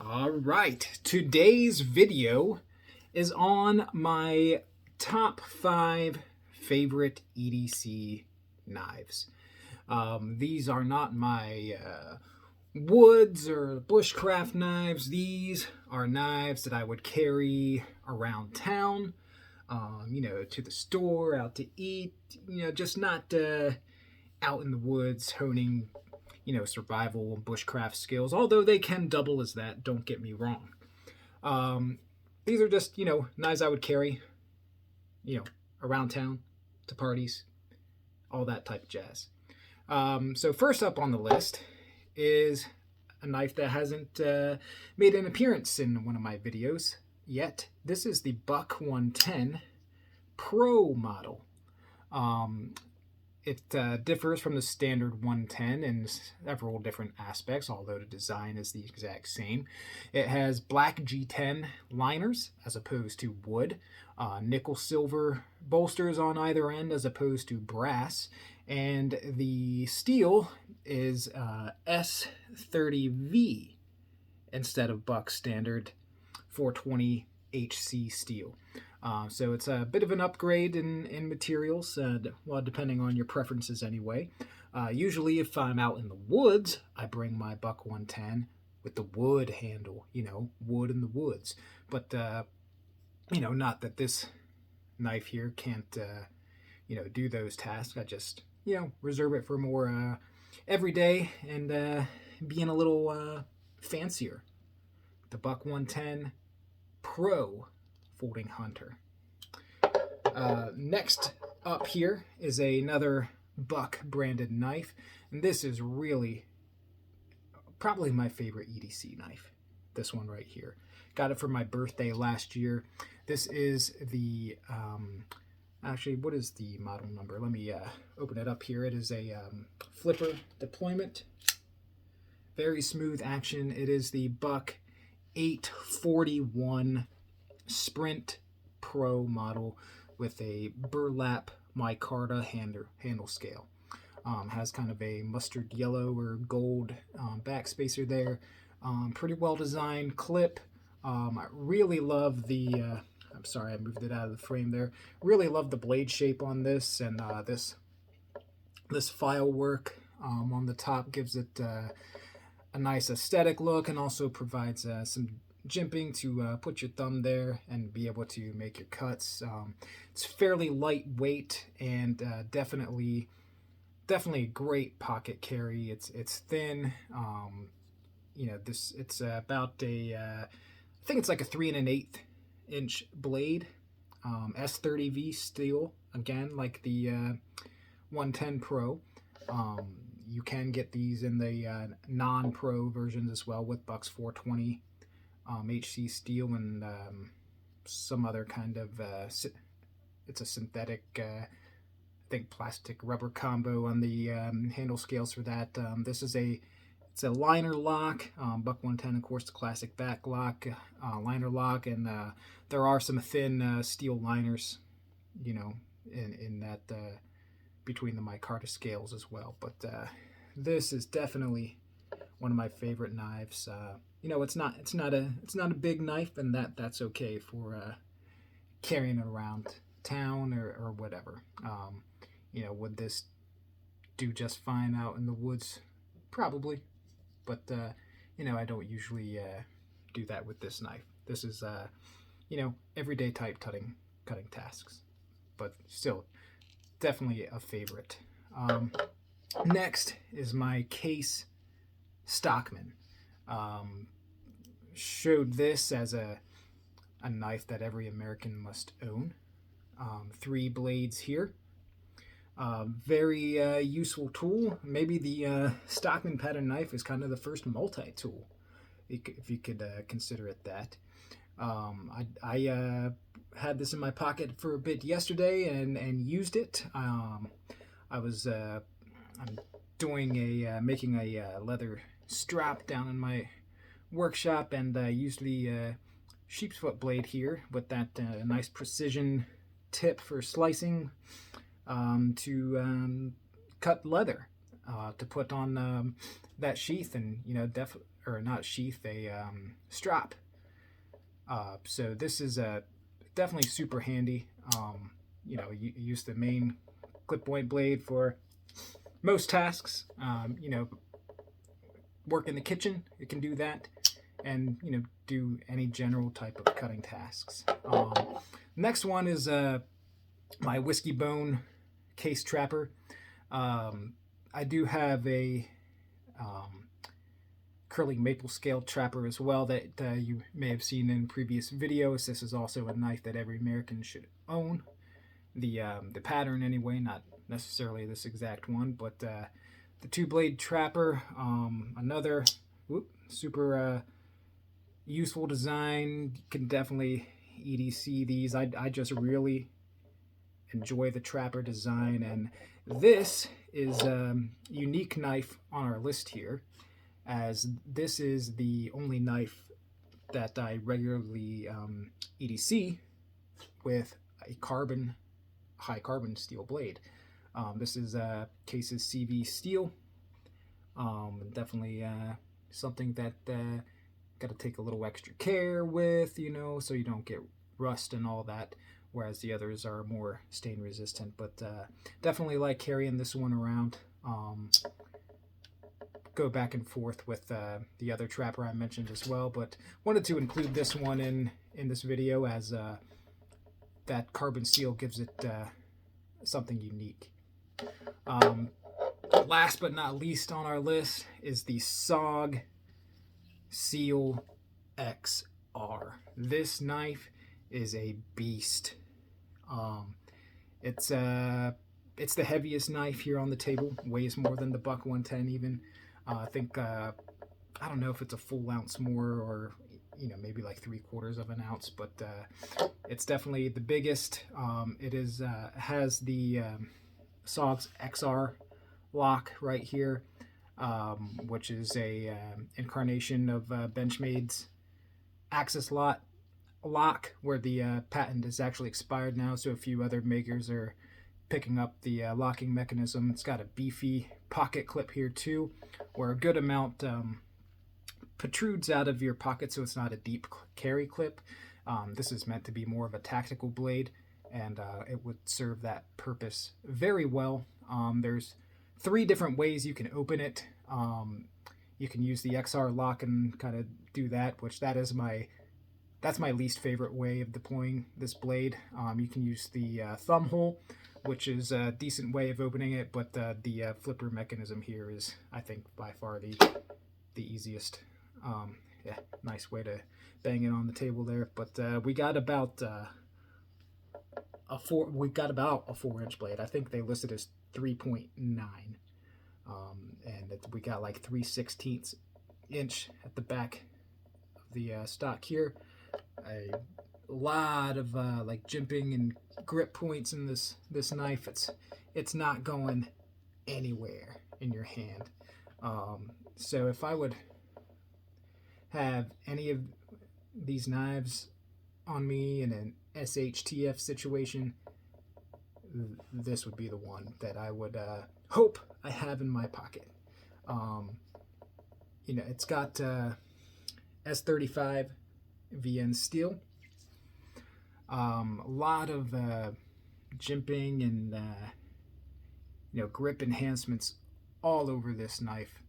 All right, today's video is on my top 5 favorite EDC knives. These are not my woods or bushcraft knives. These are knives that I would carry around town, to the store, out to eat, just not out in the woods honing survival and bushcraft skills, although they can double as that, don't get me wrong. These are just, knives I would carry, around town, to parties, all that type of jazz. So first up on the list is a knife that hasn't made an appearance in one of my videos yet. This is the Buck 110 Pro model. It differs from the standard 110 in several different aspects, although the design is the exact same. It has black G10 liners as opposed to wood, nickel silver bolsters on either end as opposed to brass, and the steel is S30V instead of Buck standard 420 HC steel. So it's a bit of an upgrade in materials, well, depending on your preferences anyway. Usually if I'm out in the woods, I bring my Buck 110 with the wood handle, wood in the woods. But, not that this knife here can't, do those tasks. I just, reserve it for more everyday and being a little fancier. The Buck 110 Pro Folding Hunter. Next up here is another Buck branded knife, and this is really probably my favorite EDC knife. This one right here. Got it for my birthday last year. This is the actually, what is the model number? Let me open it up here. It is a flipper deployment. Very smooth action. It is the Buck 841 Sprint Pro model with a burlap micarta handle scale. Has kind of a mustard yellow or gold backspacer there. Pretty well designed clip. I really love the I'm sorry, I moved it out of the frame there. Really love the blade shape on this, and this file work on the top gives it a nice aesthetic look, and also provides some jimping to put your thumb there and be able to make your cuts. It's fairly lightweight and definitely a great pocket carry. It's thin. It's about a I think it's like a 3 1/8 inch blade. S30V steel, again, like the 110 Pro. You can get these in the non-pro versions as well with Buck's 420 HC steel and some other kind of it's a synthetic I think plastic rubber combo on the handle scales for that. This is it's a liner lock. Buck 110, of course, the classic back lock, liner lock, and there are some thin steel liners, in that between the micarta scales as well. But this is definitely one of my favorite knives. It's not a big knife, and that's okay for carrying it around town or whatever. Would this do just fine out in the woods? Probably, but I don't usually do that with this knife. This is everyday type cutting tasks, but still definitely a favorite. Next is my Case Stockman. Showed this as a knife that every American must own. 3 blades here. Very useful tool. Maybe the Stockman pattern knife is kind of the first multi-tool, if you could consider it that. I had this in my pocket for a bit yesterday and used it. I'm doing making a leather strap down in my workshop, and I used the sheep's foot blade here with that nice precision tip for slicing to cut leather to put on that sheath, and or not sheath, a strap. So this is definitely super handy. You know, you use the main clip point blade for most tasks. You know, work in the kitchen, it can do that, and you know, do any general type of cutting tasks. Next one is my whiskey bone case trapper. I do have a curling maple scale trapper as well that you may have seen in previous videos. This is also a knife that every American should own. The pattern anyway, not necessarily this exact one, but the 2-blade trapper, another super useful design. You can definitely EDC these. I just really enjoy the trapper design, and this is a unique knife on our list here, as this is the only knife that I regularly EDC with a high carbon steel blade. This is Case's CV steel. Definitely something that got to take a little extra care with, you know, so you don't get rust and all that, whereas the others are more stain resistant. But definitely like carrying this one around. Go back and forth with the other trapper I mentioned as well, but wanted to include this one in this video, as that carbon steel gives it something unique. Last but not least on our list is the SOG Seal XR. This knife is a beast. It's the heaviest knife here on the table. Weighs more than the Buck 110 even. I think I don't know if it's a full ounce more, or you know, maybe like 3/4 of an ounce, but it's definitely the biggest. It is has the SOG XR lock right here, which is a incarnation of Benchmade's Axis lock, where the patent is actually expired now, so a few other makers are picking up the locking mechanism. It's got a beefy pocket clip here too, where a good amount protrudes out of your pocket, so it's not a deep carry clip. This is meant to be more of a tactical blade, and it would serve that purpose very well. There's 3 different ways you can open it. You can use the XR lock and kind of do that, which that's my least favorite way of deploying this blade. You can use the thumb hole, which is a decent way of opening it, but the flipper mechanism here is, I think, by far the easiest. Yeah, nice way to bang it on the table there. But we got about a 4-inch blade. I think they listed as 3.9, and we got like 3/16 inch at the back of the stock here. A lot of like jimping and grip points in this knife. It's not going anywhere in your hand. So if I would have any of these knives on me in an SHTF situation, this would be the one that I would hope I have in my pocket. You know, it's got S35 VN steel. A lot of jimping and you know, grip enhancements all over this knife.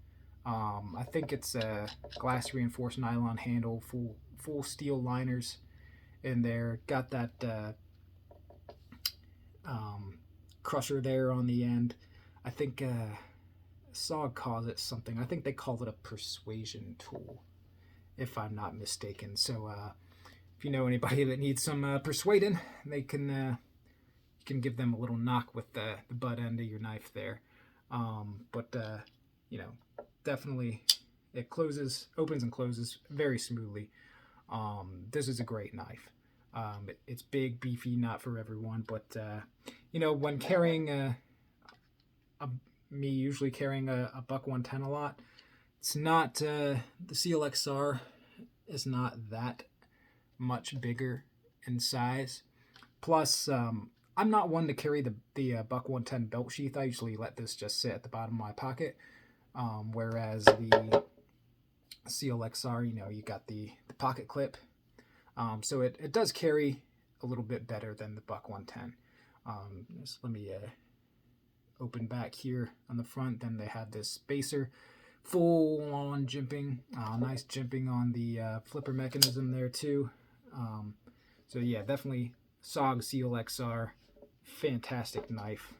I think it's a glass reinforced nylon handle, full steel liners in there. Got that crusher there on the end. I think SOG calls it something. I think they call it a persuasion tool, if I'm not mistaken. So if you know anybody that needs some persuading, they can you can give them a little knock with the butt end of your knife there. But you know, definitely it opens and closes very smoothly. This is a great knife. It's big, beefy, not for everyone, but you know, when carrying me usually carrying a Buck 110 a lot, it's not the Seal XR is not that much bigger in size. Plus, I'm not one to carry the Buck 110 belt sheath. I usually let this just sit at the bottom of my pocket, whereas the Seal XR, you know, you got the pocket clip. So it does carry a little bit better than the Buck 110. Just let me open back here on the front. Then they have this spacer, full on jimping, nice jimping on the flipper mechanism there too. So yeah, definitely SOG Seal XR, fantastic knife.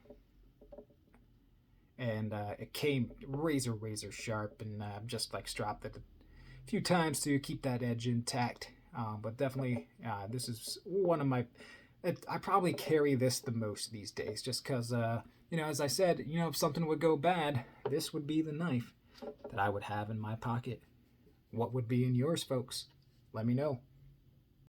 And it came razor sharp, and just like stropped it a few times to keep that edge intact. But definitely, this is one of my. I probably carry this the most these days, just because, you know, as I said, you know, if something would go bad, this would be the knife that I would have in my pocket. What would be in yours, folks? Let me know.